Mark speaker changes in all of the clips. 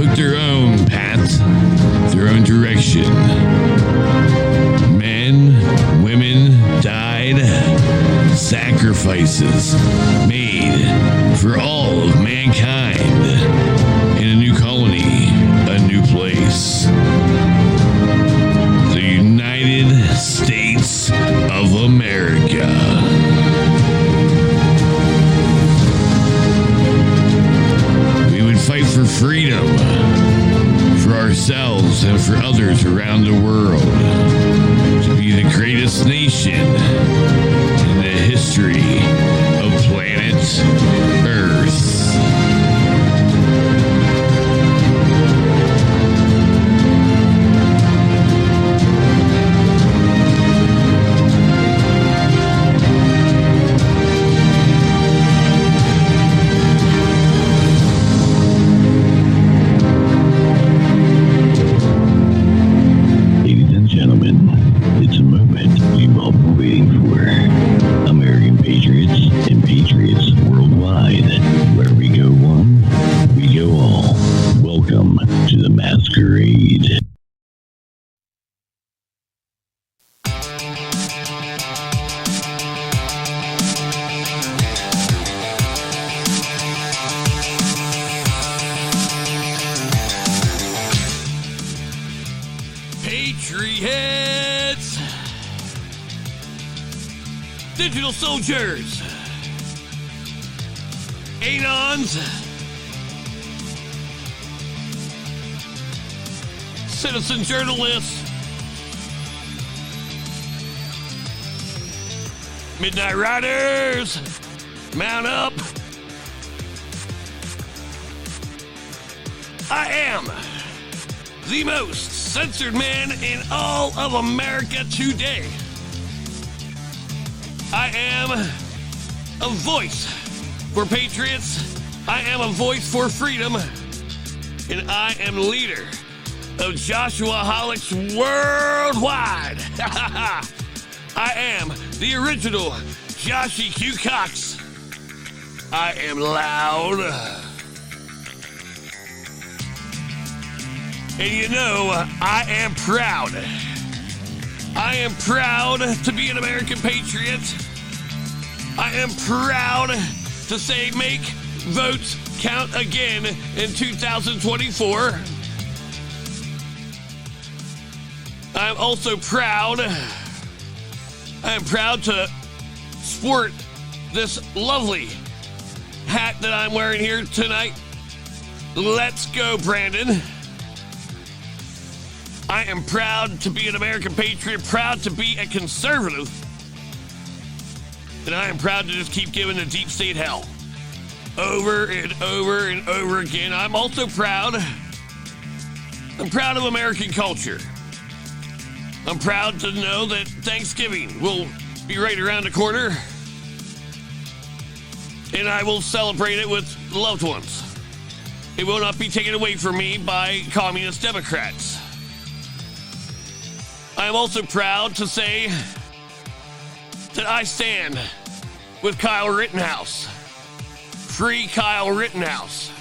Speaker 1: took their own path, their own direction. Men, women died, sacrifices made for all of mankind in a new colony, a new place. The United States of America. We would fight for freedom, for ourselves and for others around the world, to be the greatest nation in the history of planet Earth. MasQuerade.
Speaker 2: Patriots! Digital soldiers! Anons! Citizen journalists, Midnight Riders, mount up. I am the most censored man in all of America today. I am a voice for patriots. I am a voice for freedom. And I am leader of Joshuaholics worldwide. I am the original Joshy Cox. I am loud. And you know, I am proud. I am proud to be an American patriot. I am proud to say make votes count again in 2024. I'm also proud. I'm proud to sport this lovely hat that I'm wearing here tonight. Let's go, Brandon. I am proud to be an American patriot, proud to be a conservative, and I am proud to just keep giving the deep state hell over and over and over again. I'm also proud. I'm proud of American culture. I'm proud to know that Thanksgiving will be right around the corner, and I will celebrate it with loved ones. It will not be taken away from me by communist Democrats. I am also proud to say that I stand with Kyle Rittenhouse. Free Kyle Rittenhouse.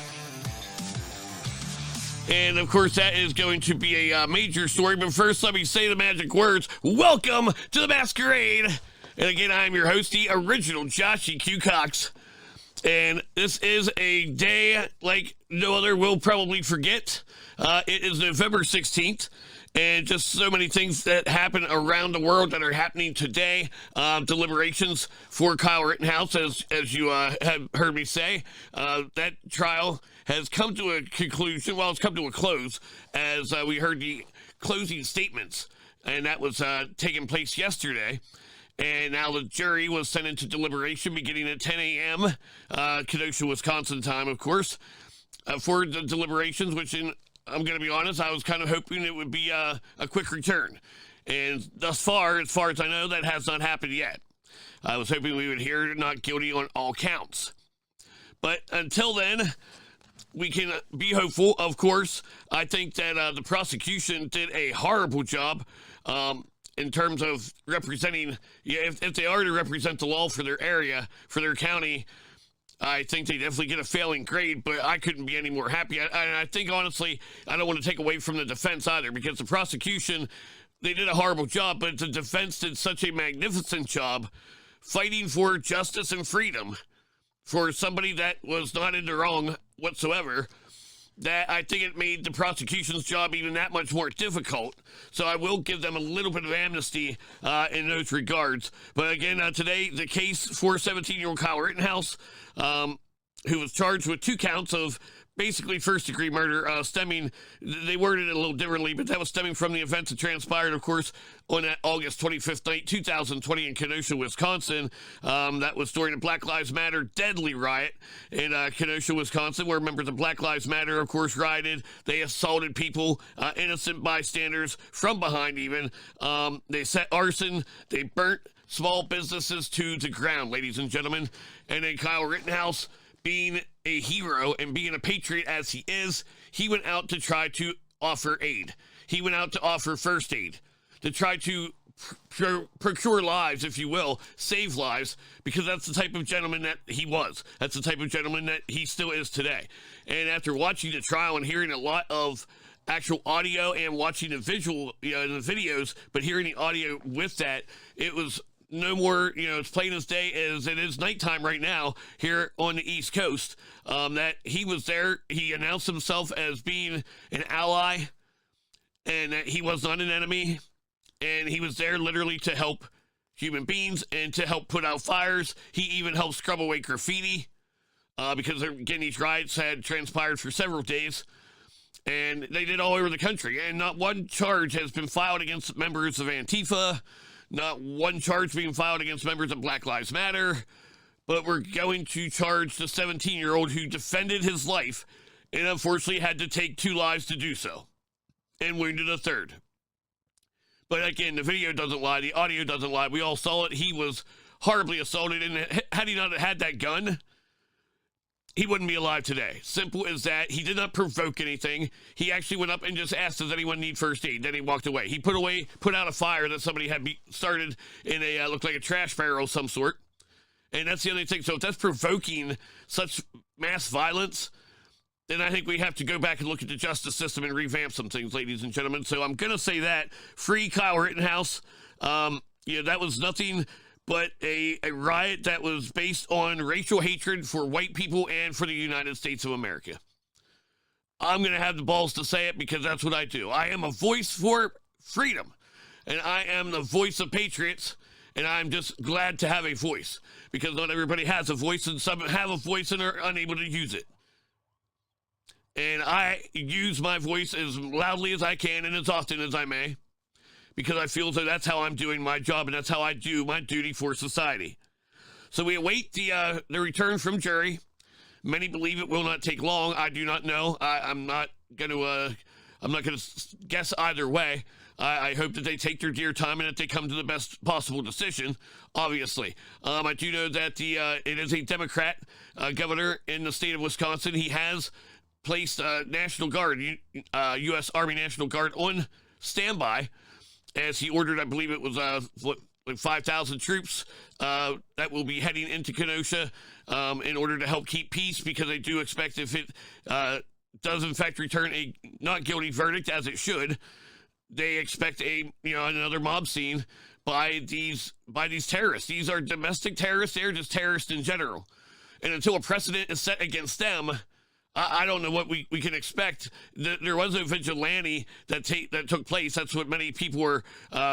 Speaker 2: And, of course, that is going to be a major story. But first, let me say the magic words. Welcome to the MasQuerade. And, again, I'm your host, the original Joshy Cox. And this is a day like no other we'll probably forget. It is November 16th. And just so many things that happen around the world that are happening today. Deliberations for Kyle Rittenhouse, as you have heard me say. That trial has come to a conclusion. Well, it's come to a close as we heard the closing statements. And that was taking place yesterday. And now the jury was sent into deliberation beginning at 10 a.m. Kenosha, Wisconsin time, of course, for the deliberations, which I'm going to be honest, I was kind of hoping it would be a quick return. And thus far as I know, that has not happened yet. I was hoping we would hear not guilty on all counts. But until then, we can be hopeful, of course. I think that the prosecution did a horrible job in terms of representing, if they are to represent the law for their area, for their county, I think they definitely get a failing grade, but I couldn't be any more happy. I think, honestly, I don't want to take away from the defense either, because the prosecution, they did a horrible job, but the defense did such a magnificent job fighting for justice and freedom for somebody that was not in the wrong whatsoever, that I think it made the prosecution's job even that much more difficult. So I will give them a little bit of amnesty in those regards. But again, today, the case for 17-year-old Kyle Rittenhouse, who was charged with 2 counts of basically first-degree murder, stemming, they worded it a little differently, but that was stemming from the events that transpired, of course, on that August 25th night, 2020 in Kenosha, Wisconsin. That was during the Black Lives Matter deadly riot in Kenosha, Wisconsin, where members of Black Lives Matter, of course, rioted. They assaulted people, innocent bystanders from behind even. They set arson. They burnt small businesses to the ground, ladies and gentlemen. And then Kyle Rittenhouse, being a hero and being a patriot as he is, he went out to try to offer aid. He went out to offer first aid, to try to procure lives, if you will, save lives, because that's the type of gentleman that he was. That's the type of gentleman that he still is today. And after watching the trial and hearing a lot of actual audio and watching the visual, the videos, but hearing the audio with that, it was no more, it's plain as day as it is nighttime right now here on the East Coast, that he was there. He announced himself as being an ally and that he was not an enemy. And he was there literally to help human beings and to help put out fires. He even helped scrub away graffiti because, again, these riots had transpired for several days. And they did all over the country. And not one charge has been filed against members of Antifa. Not one charge being filed against members of Black Lives Matter, but we're going to charge the 17-year-old who defended his life and unfortunately had to take 2 lives to do so and wounded a 3rd. But again, the video doesn't lie. The audio doesn't lie. We all saw it. He was horribly assaulted, and had he not had that gun, he wouldn't be alive today. Simple as that. He did not provoke anything. He actually went up and just asked, does anyone need first aid? Then he walked away. He put out a fire that somebody had started in a, looked like a trash barrel of some sort. And that's the only thing. So if that's provoking such mass violence, then I think we have to go back and look at the justice system and revamp some things, ladies and gentlemen. So I'm going to say that. Free Kyle Rittenhouse. That was nothing but a riot that was based on racial hatred for white people and for the United States of America. I'm going to have the balls to say it because that's what I do. I am a voice for freedom, and I am the voice of patriots, and I'm just glad to have a voice because not everybody has a voice, and some have a voice and are unable to use it. And I use my voice as loudly as I can and as often as I may, because I feel that that's how I'm doing my job and that's how I do my duty for society. So we await the return from jury. Many believe it will not take long. I do not know. I'm not going to guess either way. I hope that they take their dear time and that they come to the best possible decision, obviously. I do know that it is a Democrat governor in the state of Wisconsin. He has placed National Guard, U.S. Army National Guard on standby, as he ordered, I believe it was 5,000 troops that will be heading into Kenosha in order to help keep peace, because they do expect, if it does in fact return a not guilty verdict, as it should, they expect another mob scene by these terrorists. These are domestic terrorists. They're just terrorists in general. And until a precedent is set against them, I don't know what we can expect. There was a vigilante that took place. That's what many people were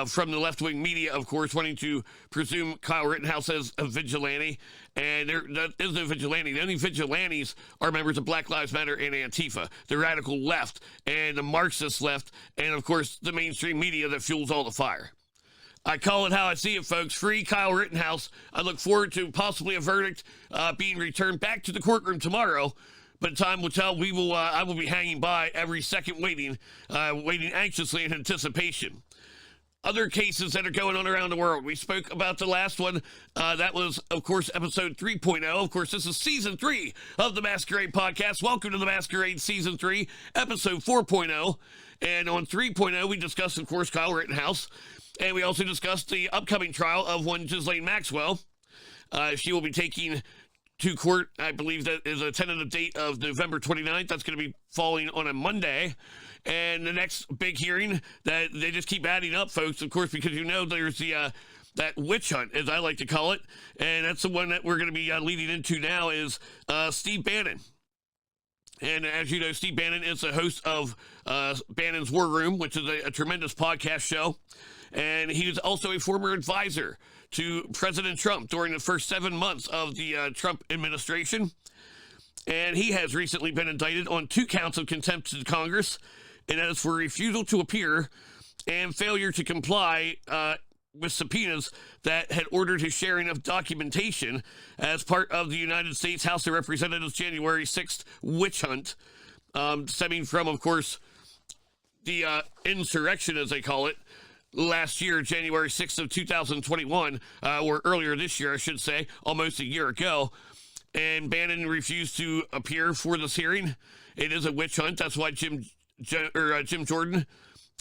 Speaker 2: from the left-wing media, of course, wanting to presume Kyle Rittenhouse as a vigilante. And that is no vigilante. The only vigilantes are members of Black Lives Matter and Antifa, the radical left and the Marxist left, and, of course, the mainstream media that fuels all the fire. I call it how I see it, folks. Free Kyle Rittenhouse. I look forward to possibly a verdict being returned back to the courtroom tomorrow. But time will tell. I will be hanging by every second, waiting anxiously in anticipation. Other cases that are going on around the world. We spoke about the last one. That was, of course, episode 3.0. Of course, this is season 3 of the MasQuerade podcast. Welcome to the MasQuerade season 3, episode 4.0. And on 3.0, we discussed, of course, Kyle Rittenhouse. And we also discussed the upcoming trial of one Ghislaine Maxwell. She will be taking to court. I believe that is a tentative date of November 29th. That's going to be falling on a Monday. And the next big hearing that they just keep adding up, folks, of course, because there's the that witch hunt, as I like to call it. And that's the one that we're going to be leading into now is Steve Bannon. And as you know, Steve Bannon is the host of Bannon's War Room, which is a tremendous podcast show. And he is also a former advisor to President Trump during the first 7 months of the Trump administration. And he has recently been indicted on 2 counts of contempt of Congress, and that is for refusal to appear and failure to comply with subpoenas that had ordered his sharing of documentation as part of the United States House of Representatives January 6th witch hunt, stemming from, of course, the insurrection, as they call it, last year, January 6th of 2021, or earlier this year, I should say, almost a year ago. And Bannon refused to appear for this hearing. It is a witch hunt. That's why Jim Jordan,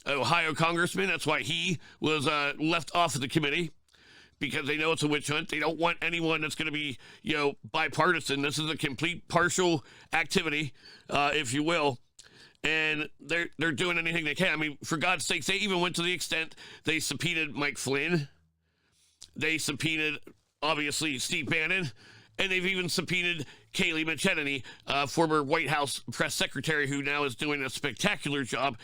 Speaker 2: Ohio congressman, that's why he was left off of the committee, because they know it's a witch hunt. They don't want anyone that's going to be, bipartisan. This is a complete partial activity, if you will. And they're doing anything they can. I mean, for God's sakes, they even went to the extent they subpoenaed Mike Flynn. They subpoenaed, obviously, Steve Bannon. And they've even subpoenaed Kayleigh McEnany, former White House press secretary, who now is doing a spectacular job,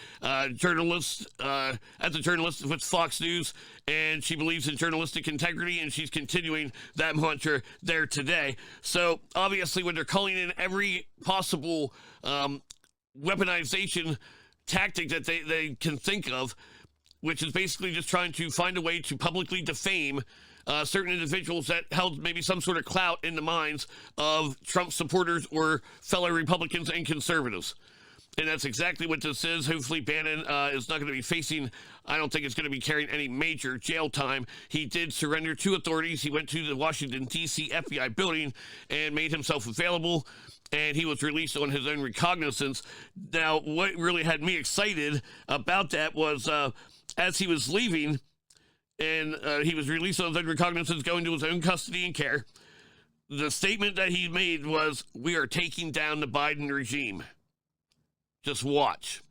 Speaker 2: journalist, as a journalist with Fox News, and she believes in journalistic integrity, and she's continuing that mantra there today. So, obviously, when they're calling in every possible weaponization tactic that they can think of, which is basically just trying to find a way to publicly defame certain individuals that held maybe some sort of clout in the minds of Trump supporters or fellow Republicans and conservatives. And that's exactly what this is. Hopefully Bannon is not going to be facing, I don't think it's going to be carrying any major jail time. He did surrender to authorities. He went to the Washington, D.C. FBI building and made himself available, and he was released on his own recognizance. Now, what really had me excited about that was as he was leaving, and he was released on his own recognizance, going to his own custody and care, the statement that he made was, "We are taking down the Biden regime. Just watch."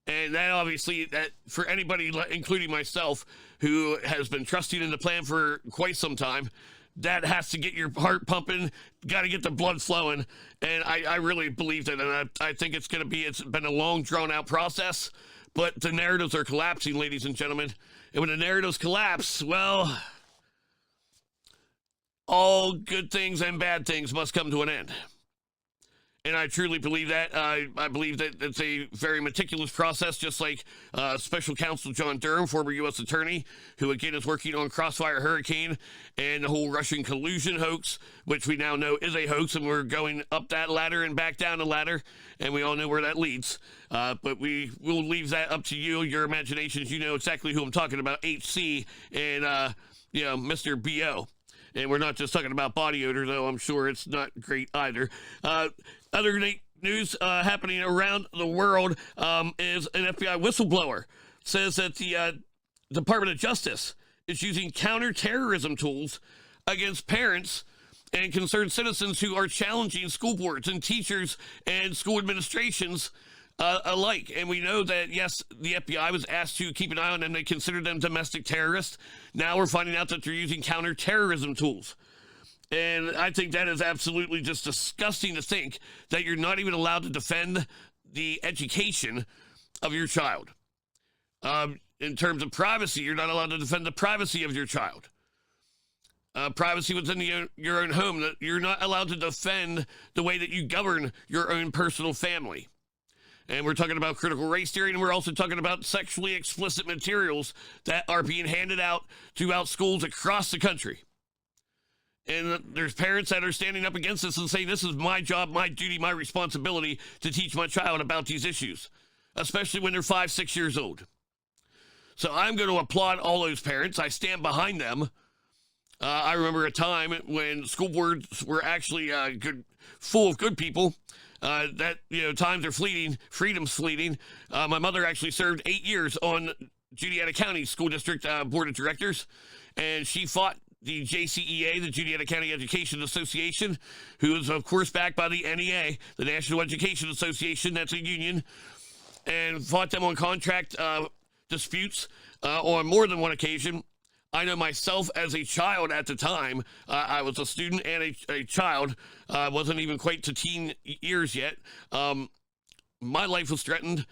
Speaker 2: And that obviously, that for anybody, including myself, who has been trusting in the plan for quite some time, that has to get your heart pumping, got to get the blood flowing. And I really believe that. And I think it's been a long, drawn-out process, but the narratives are collapsing, ladies and gentlemen. And when the narratives collapse, well, all good things and bad things must come to an end. And I truly believe that. I believe that it's a very meticulous process, just like Special Counsel John Durham, former U.S. attorney, who again is working on Crossfire Hurricane and the whole Russian collusion hoax, which we now know is a hoax, and we're going up that ladder and back down the ladder, and we all know where that leads. But we will leave that up to you, your imaginations. You know exactly who I'm talking about, HC and Mr. B.O. And we're not just talking about body odor, though I'm sure it's not great either. Other news happening around the world is an FBI whistleblower says that the Department of Justice is using counterterrorism tools against parents and concerned citizens who are challenging school boards and teachers and school administrations alike. And we know that, yes, the FBI was asked to keep an eye on them. They considered them domestic terrorists. Now we're finding out that they're using counterterrorism tools. And I think that is absolutely just disgusting to think that you're not even allowed to defend the education of your child. In terms of privacy, you're not allowed to defend the privacy of your child. Privacy within your own home. That you're not allowed to defend the way that you govern your own personal family. And we're talking about critical race theory, and we're also talking about sexually explicit materials that are being handed out throughout schools across the country. And there's parents that are standing up against this and saying, this is my job, my duty, my responsibility to teach my child about these issues, especially when they're 5, 6 years old. So I'm going to applaud all those parents. I stand behind them. I remember a time when school boards were actually full of good people. Times are fleeting, freedom's fleeting. My mother actually served 8 years on Juliana County School District Board of Directors, and she fought the JCEA, the Juniata County Education Association, who is, of course, backed by the NEA, the National Education Association. That's a union, and fought them on contract disputes on more than one occasion. I know myself as a child at the time, I was a student and a child, wasn't even quite to teen years yet. My life was threatened.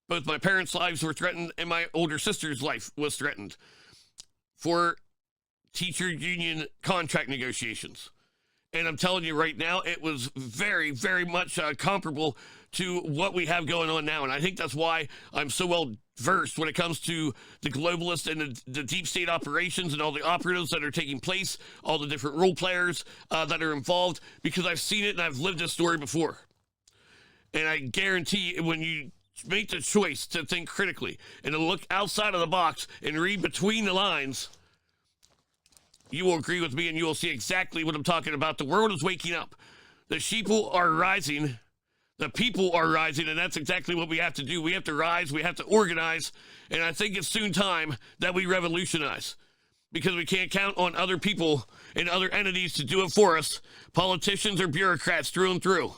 Speaker 2: Both my parents' lives were threatened, and my older sister's life was threatened for teacher union contract negotiations. And I'm telling you right now, it was very, very much comparable to what we have going on now. And I think that's why I'm so well versed when it comes to the globalist and the deep state operations and all the operatives that are taking place, all the different role players that are involved, because I've seen it and I've lived this story before. And I guarantee when you make the choice to think critically and to look outside of the box and read between the lines, you will agree with me and you will see exactly what I'm talking about. The world is waking up. The sheeple are rising. The people are rising, and that's exactly what we have to do. We have to rise. We have to organize, and I think it's soon time that we revolutionize, because we can't count on other people and other entities to do it for us. Politicians or bureaucrats through and through.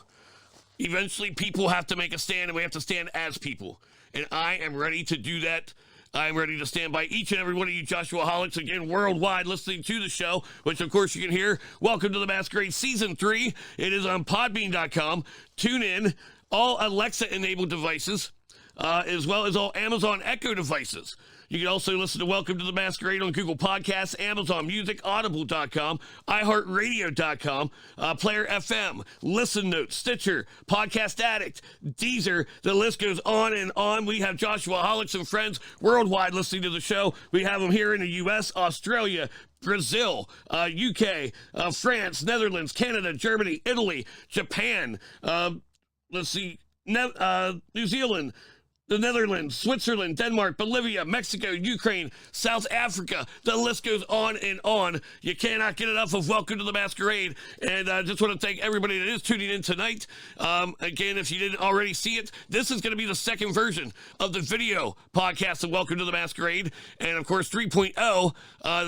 Speaker 2: Eventually, people have to make a stand, and we have to stand as people, and I am ready to do that. I'm ready to stand by each and every one of you Joshuaholics, again, worldwide, listening to the show, which, of course, you can hear. Welcome to the MasQuerade Season 3. It is on Podbean.com. Tune in, all Alexa-enabled devices, as well as all Amazon Echo devices. You can also listen to Welcome to the MasQuerade on Google Podcasts, Amazon Music, Audible.com, iHeartRadio.com, Player FM, Listen Notes, Stitcher, Podcast Addict, Deezer. The list goes on and on. We have Joshuaholics and friends worldwide listening to the show. We have them here in the U.S., Australia, Brazil, UK, France, Netherlands, Canada, Germany, Italy, Japan, New Zealand, the Netherlands, Switzerland, Denmark, Bolivia, Mexico, Ukraine, South Africa. The list goes on and on. You cannot get enough of Welcome to the MasQuerade. And I just want to thank everybody that is tuning in tonight. Again, if you didn't already see it, this is going to be the second version of the video podcast of Welcome to the MasQuerade. And, of course, 3.0,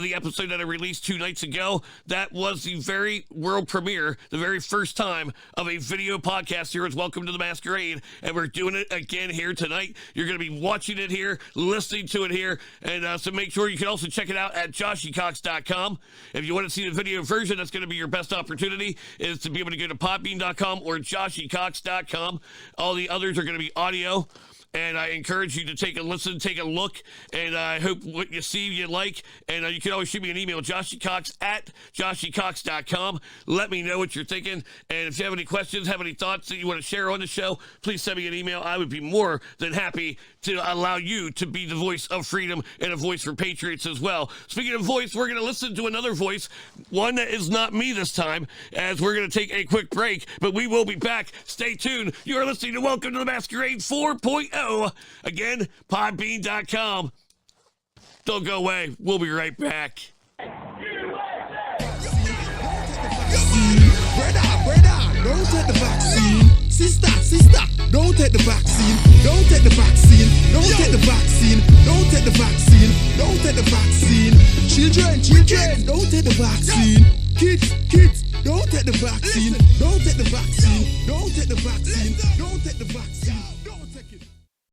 Speaker 2: the episode that I released 2 nights ago, that was the very world premiere, the very first time of a video podcast here as Welcome to the MasQuerade. And we're doing it again here tonight. You're going to be watching it here, listening to it here, and so make sure you can also check it out at joshycox.com. If you want to see the video version, that's going to be your best opportunity, is to be able to go to podbean.com or joshycox.com. All the others are going to be audio. And I encourage you to take a listen, take a look, and I hope what you see you like. And you can always shoot me an email, joshycox at joshycox.com. Let me know what you're thinking. And if you have any questions, have any thoughts that you want to share on the show, please send me an email. I would be more than happy to allow you to be the voice of freedom and a voice for patriots as well. Speaking of voice, we're going to listen to another voice, one that is not me this time, as we're going to take a quick break. But we will be back. Stay tuned. You are listening to Welcome to the MasQuerade 4.0. Again, podbean.com. Don't go away. We'll be right back.
Speaker 3: Brother, don't take the vaccine. Sister, don't take the vaccine. Don't take the vaccine. Don't take the vaccine. Don't take the vaccine. Don't take the vaccine. Children, don't take the vaccine. Kids,